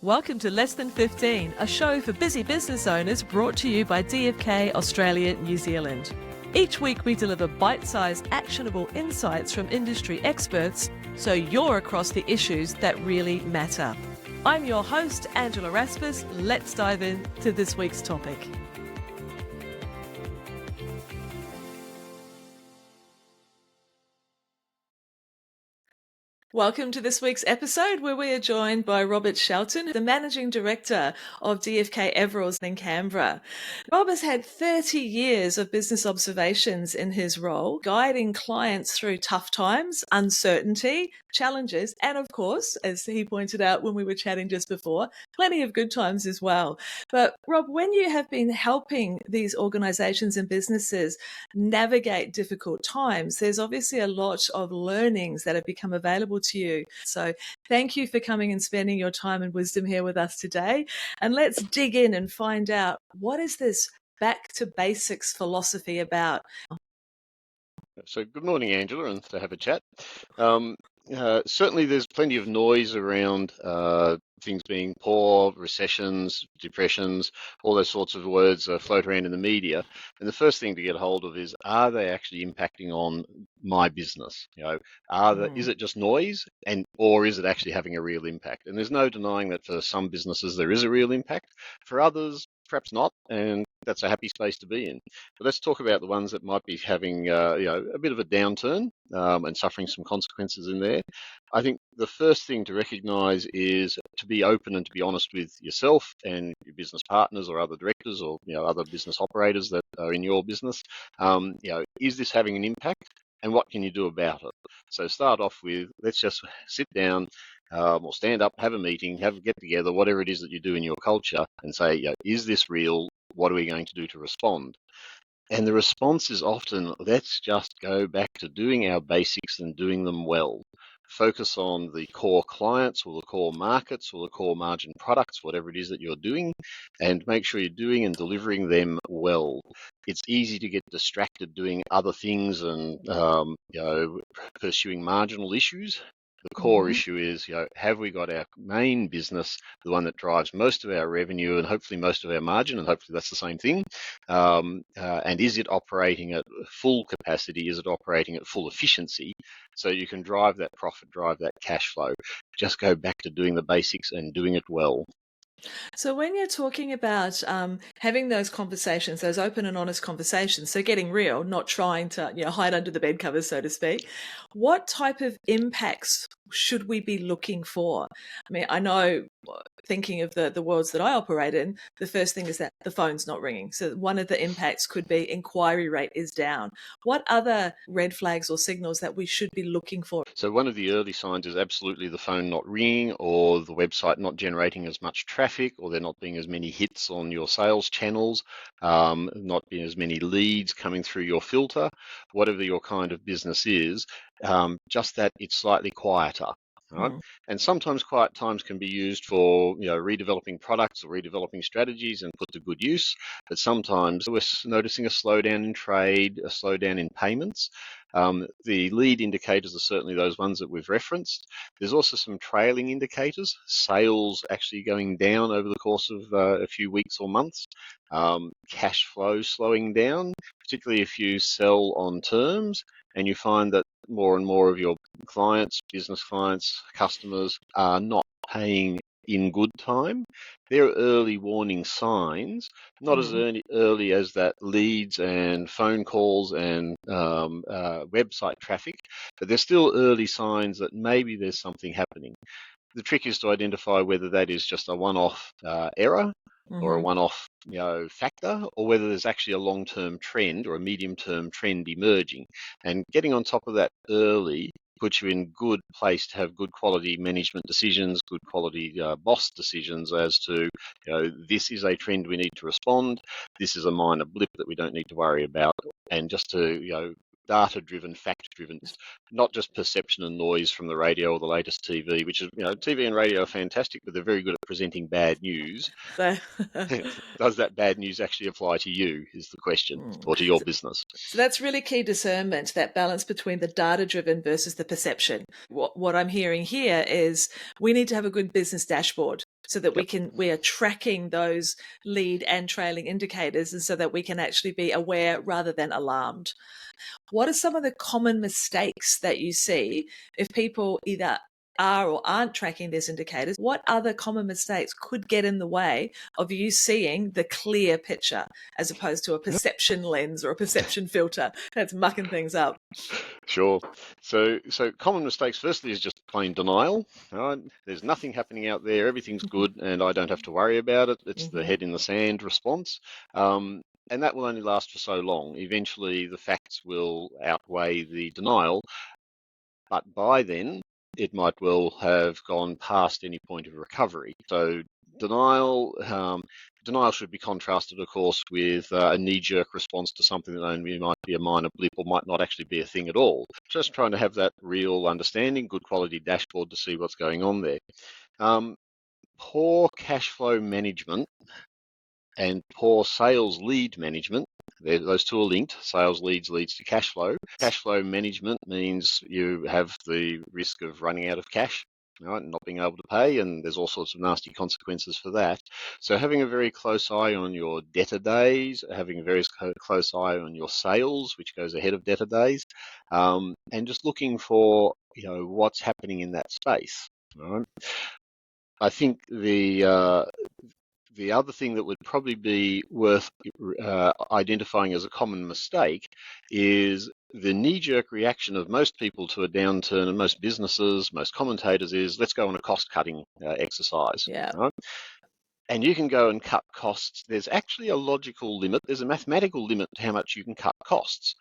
Welcome to Less Than 15, a show for busy business owners brought to you by DFK Australia, New Zealand. Each week we deliver bite-sized, actionable insights from industry experts so you're across the issues that really matter. I'm your host, Angela Raspas. Let's dive into this week's topic. Welcome to this week's episode where we are joined by Rob Shelton, the Managing Director of DFK Everalls in Canberra. Rob has had 30 years of business observations in his role, guiding clients through tough times, uncertainty, challenges, and of course, as he pointed out when we were chatting just before, plenty of good times as well. But Rob, when you have been helping these organisations and businesses navigate difficult times, there's obviously a lot of learnings that have become available to you. So thank you for coming and spending your time and wisdom here with us today. And let's dig in and find out, what is this back to basics philosophy about? So good morning, Angela, and to have a chat. Certainly there's plenty of noise around things being poor, recessions, depressions, all those sorts of words float around in the media. And the first thing to get hold of is, are they actually impacting on my business? Is it just noise, or is it actually having a real impact? And there's no denying that for some businesses there is a real impact. For others, perhaps not, and that's a happy space to be in. But let's talk about the ones that might be having a bit of a downturn and suffering some consequences in there. I think the first thing to recognise is to be open and to be honest with yourself and your business partners or other directors or other business operators that are in your business. Is this having an impact, and what can you do about it? So start off with, let's just sit down or stand up, have a meeting, have a get together, whatever it is that you do in your culture, and say, is this real? What are we going to do to respond? And the response is often, let's just go back to doing our basics and doing them well. Focus on the core clients or the core markets or the core margin products, whatever it is that you're doing, and make sure you're doing and delivering them well. It's easy to get distracted doing other things and pursuing marginal issues. The core issue is, have we got our main business, the one that drives most of our revenue and hopefully most of our margin, and hopefully that's the same thing, and is it operating at full capacity? Is it operating at full efficiency? So you can drive that profit, drive that cash flow. Just go back to doing the basics and doing it well. So when you're talking about having those conversations, those open and honest conversations, so getting real, not trying to hide under the bed covers, so to speak, what type of impacts should we be looking for? I mean, I know, thinking of the worlds that I operate in, the first thing is that the phone's not ringing. So one of the impacts could be inquiry rate is down. What other red flags or signals that we should be looking for? So one of the early signs is absolutely the phone not ringing, or the website not generating as much traffic, or there not being as many hits on your sales channels, not being as many leads coming through your filter. Whatever your kind of business is, just that it's slightly quieter. Right? And sometimes quiet times can be used for redeveloping products or redeveloping strategies and put to good use. But sometimes we're noticing a slowdown in trade, a slowdown in payments. The lead indicators are certainly those ones that we've referenced. There's also some trailing indicators, sales actually going down over the course of a few weeks or months, cash flow slowing down, particularly if you sell on terms and you find that more and more of your clients, business clients, customers are not paying in good time. They're early warning signs, not as early as that leads and phone calls and website traffic, but they're still early signs that maybe there's something happening. The trick is to identify whether that is just a one-off error or a one-off factor, or whether there's actually a long-term trend or a medium-term trend emerging. And getting on top of that early puts you in good place to have good quality management decisions, good quality boss decisions as to, this is a trend we need to respond, this is a minor blip that we don't need to worry about, and just to, data-driven, fact-driven, not just perception and noise from the radio or the latest TV, which is, TV and radio are fantastic, but they're very good at presenting bad news. Does that bad news actually apply to you is the question, or to your business? So that's really key discernment, that balance between the data-driven versus the perception. What I'm hearing here is we need to have a good business dashboard. so that Yep. we are tracking those lead and trailing indicators, and so that we can actually be aware rather than alarmed. What are some of the common mistakes that you see if people either are or aren't tracking these indicators? What other common mistakes could get in the way of you seeing the clear picture, as opposed to a Yep. perception lens or a perception filter that's mucking things up? Sure. So common mistakes, firstly, is just plain denial. Right? There's nothing happening out there. Everything's good, and I don't have to worry about it. It's the Mm-hmm. head in the sand response. And that will only last for so long. Eventually, the facts will outweigh the denial, but by then, it might well have gone past any point of recovery. So denial, denial should be contrasted, of course, with a knee-jerk response to something that only might be a minor blip or might not actually be a thing at all. Just trying to have that real understanding, good quality dashboard to see what's going on there. Um, Poor cash flow management and poor sales lead management. Those two are linked. Sales leads to cash flow. Cash flow management means you have the risk of running out of cash, right, and not being able to pay, and there's all sorts of nasty consequences for that. So having a very close eye on your debtor days, having a very close eye on your sales, which goes ahead of debtor days, and just looking for what's happening in that space. Right? I think the other thing that would probably be worth identifying as a common mistake is the knee-jerk reaction of most people to a downturn, and most businesses, most commentators, is let's go on a cost-cutting exercise. Yeah. Right? And you can go and cut costs. There's actually a logical limit. There's a mathematical limit to how much you can cut costs.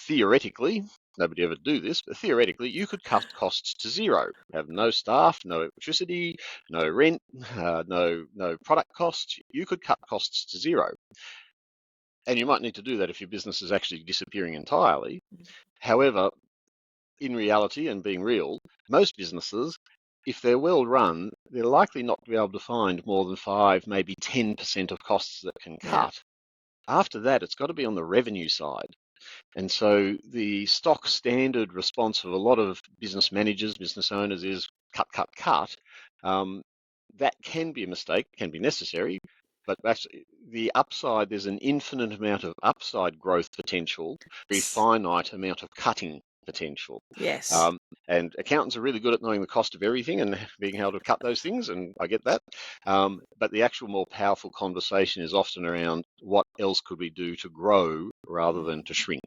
Theoretically, nobody ever do this, but theoretically, you could cut costs to zero. Have no staff, no electricity, no rent, no product costs. You could cut costs to zero, and you might need to do that if your business is actually disappearing entirely. However, in reality and being real, most businesses, if they're well run, they're likely not to be able to find more than 5, maybe 10% of costs that can Yeah. cut. After that, it's got to be on the revenue side. And so the stock standard response of a lot of business managers, business owners is cut, cut, cut. That can be a mistake, can be necessary, but actually the upside, there's an infinite amount of upside growth potential, very finite amount of cutting potential. Yes. Um, and accountants are really good at knowing the cost of everything and being able to cut those things, and I get that. But the actual more powerful conversation is often around what else could we do to grow rather than to shrink.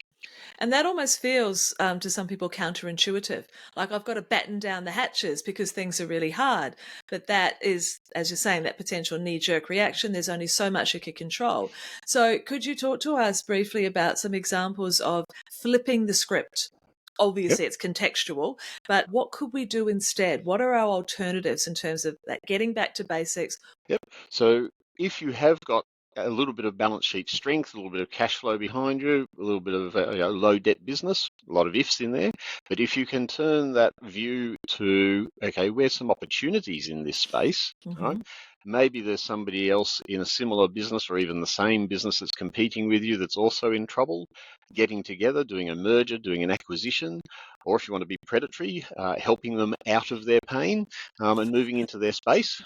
And that almost feels to some people counterintuitive. Like I've got to batten down the hatches because things are really hard. But that is, as you're saying, that potential knee jerk reaction. There's only so much you can control. So could you talk to us briefly about some examples of flipping the script? Yep. Obviously, it's contextual, but what could we do instead? What are our alternatives in terms of that getting back to basics? Yep. So if you have got a little bit of balance sheet strength, a little bit of cash flow behind you, a little bit of low debt business, a lot of ifs in there. But if you can turn that view to, okay, where's some opportunities in this space, right? Mm-hmm. Maybe there's somebody else in a similar business or even the same business that's competing with you that's also in trouble, getting together, doing a merger, doing an acquisition, or if you want to be predatory, helping them out of their pain and moving into their space.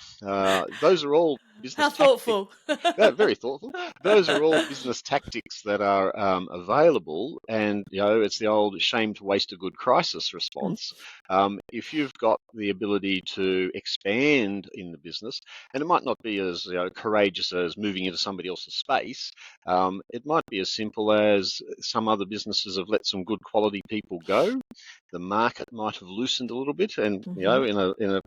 Those are all How business tactics. thoughtful. They're very thoughtful. Those are all business tactics that are available, and it's the old "shame to waste a good crisis" response. If you've got the ability to expand in the business, and it might not be as courageous as moving into somebody else's space, it might be as simple as some other businesses have let some good quality people go. The market might have loosened a little bit, and Mm-hmm.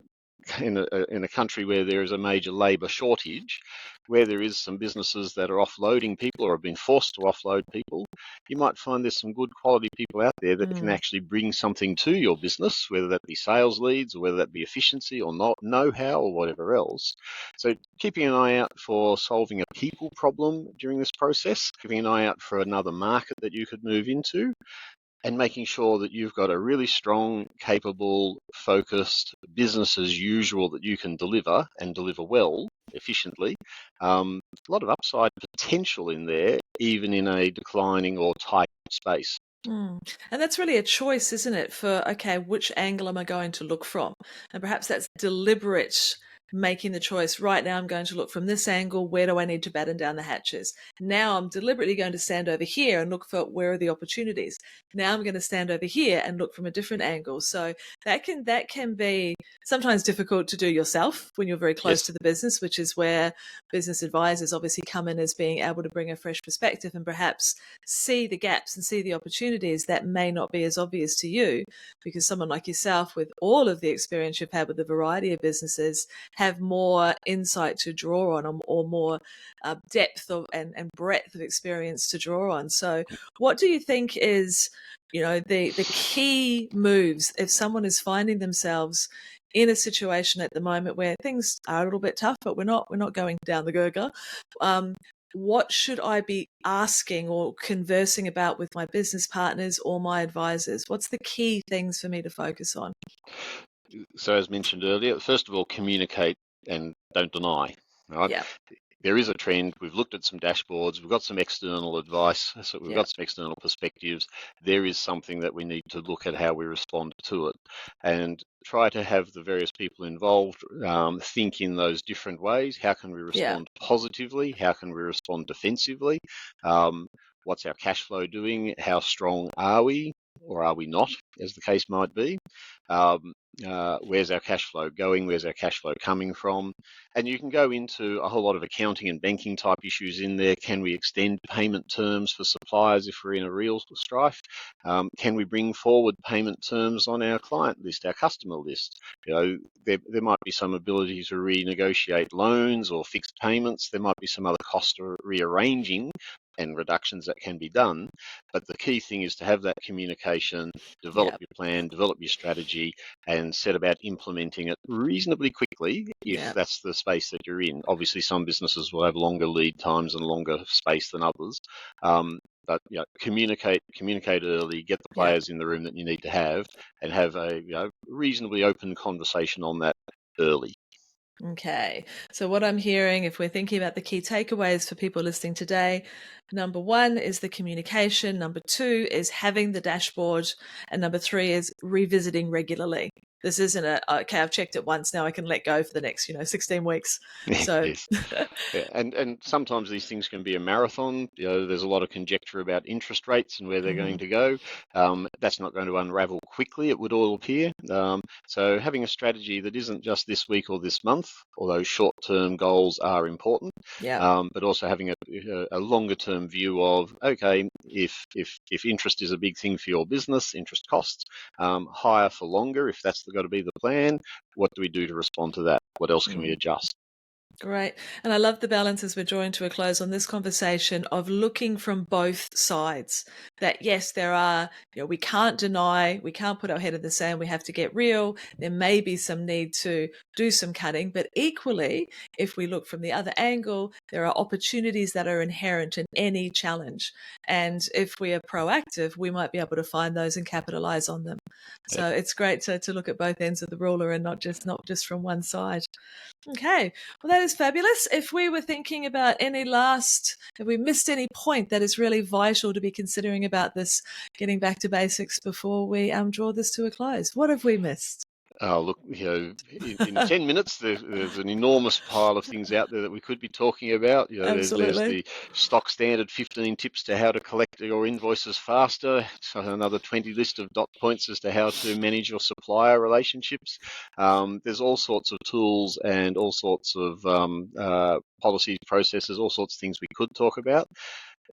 in a country where there is a major labour shortage, where there is some businesses that are offloading people or have been forced to offload people, you might find there's some good quality people out there that can Mm. actually bring something to your business, whether that be sales leads or whether that be efficiency or not know-how or whatever else. So keeping an eye out for solving a people problem during this process, keeping an eye out for another market that you could move into, and making sure that you've got a really strong, capable, focused business as usual that you can deliver and deliver well, efficiently. A lot of upside potential in there, even in a declining or tight space. Mm. And that's really a choice, isn't it? For, okay, which angle am I going to look from? And perhaps that's deliberate making the choice, right now I'm going to look from this angle, where do I need to batten down the hatches? Now I'm deliberately going to stand over here and look for where are the opportunities. Now I'm going to stand over here and look from a different angle. So that can be sometimes difficult to do yourself when you're very close Yes. to the business, which is where business advisors obviously come in as being able to bring a fresh perspective and perhaps see the gaps and see the opportunities that may not be as obvious to you, because someone like yourself, with all of the experience you've had with a variety of businesses, have more insight to draw on, or more depth of and breadth of experience to draw on. So what do you think is, the key moves if someone is finding themselves in a situation at the moment where things are a little bit tough, but we're not going down the gurgler? What should I be asking or conversing about with my business partners or my advisors? What's the key things for me to focus on? So as mentioned earlier, first of all, communicate and don't deny. Right? Yeah, There is a trend. We've looked at some dashboards. We've got some external advice. So we've yeah, got some external perspectives. There is something that we need to look at how we respond to it, and try to have the various people involved think in those different ways. How can we yeah, respond positively? How can we respond defensively? What's our cash flow doing? How strong are we, or are we not, as the case might be? Um, where's our cash flow going? Where's our cash flow coming from? And you can go into a whole lot of accounting and banking type issues in there. Can we extend payment terms for suppliers if we're in a real strife? Can we bring forward payment terms on our client list, our customer list? There might be some ability to renegotiate loans or fixed payments. There might be some other cost rearranging and reductions that can be done. But the key thing is to have that communication, develop yeah, your plan, develop your strategy, and set about implementing it reasonably quickly if yeah, that's the space that you're in. Obviously, some businesses will have longer lead times and longer space than others. But communicate early, get the yeah. players in the room that you need to have, and have a reasonably open conversation on that early. Okay. So, what I'm hearing, if we're thinking about the key takeaways for people listening today, number one is the communication, number two is having the dashboard, and number three is revisiting regularly. This isn't okay, I've checked it once, now I can let go for the next, 16 weeks. So, Yes. Yeah, and sometimes these things can be a marathon. There's a lot of conjecture about interest rates and where they're going mhm, to go. That's not going to unravel quickly, it would all appear. So having a strategy that isn't just this week or this month, although short-term goals are important, yeah, but also having a longer-term view of, okay, if interest is a big thing for your business, interest costs, higher for longer, if that's got to be the plan, what do we do to respond to that? What else can we mm. adjust? Great. And I love the balance as we're drawing to a close on this conversation of looking from both sides. That yes, there are, we can't deny, we can't put our head in the sand, we have to get real. There may be some need to do some cutting, but equally, if we look from the other angle, there are opportunities that are inherent in any challenge. And if we are proactive, we might be able to find those and capitalize on them. So it's great to look at both ends of the ruler and not just from one side. Okay, well, that is fabulous. If we were thinking about have we missed any point that is really vital to be considering about this, getting back to basics before we draw this to a close? What have we missed? Oh, look, in 10 minutes, there's an enormous pile of things out there that we could be talking about. There's Absolutely. the stock standard 15 tips to how to collect your invoices faster, so another 20 list of dot points as to how to manage your supplier relationships. There's all sorts of tools and all sorts of policies, processes, all sorts of things we could talk about.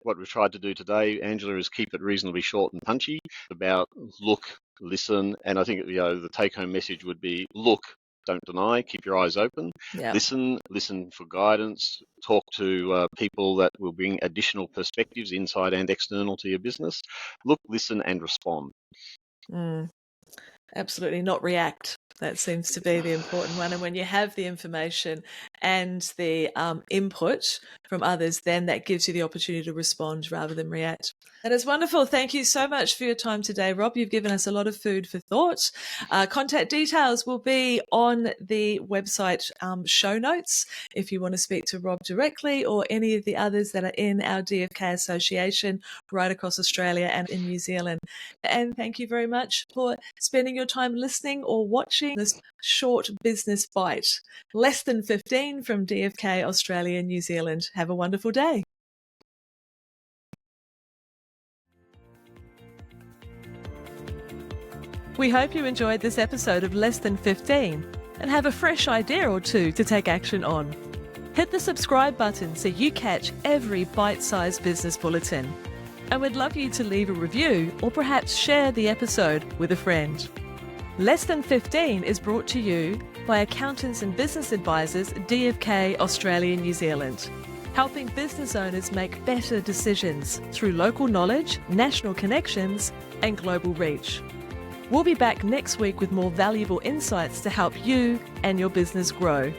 What we've tried to do today, Angela, is keep it reasonably short and punchy about look, listen, and I think the take-home message would be look, don't deny, keep your eyes open, Yeah. listen for guidance, talk to people that will bring additional perspectives inside and external to your business. Look, listen, and respond. Mm. Absolutely, not react. That seems to be the important one. And when you have the information and the input from others, then that gives you the opportunity to respond rather than react. That is wonderful. Thank you so much for your time today, Rob. You've given us a lot of food for thought. Contact details will be on the website show notes if you want to speak to Rob directly or any of the others that are in our DFK Association right across Australia and in New Zealand. And thank you very much for spending your time listening or watching this short business bite. Less than 15 from DFK Australia and New Zealand. Have a wonderful day. We hope you enjoyed this episode of Less Than 15 and have a fresh idea or two to take action on. Hit the subscribe button so you catch every bite-sized business bulletin. And we'd love you to leave a review or perhaps share the episode with a friend. Less Than 15 is brought to you by Accountants and Business Advisors DFK Australia New Zealand, helping business owners make better decisions through local knowledge, national connections and global reach. We'll be back next week with more valuable insights to help you and your business grow.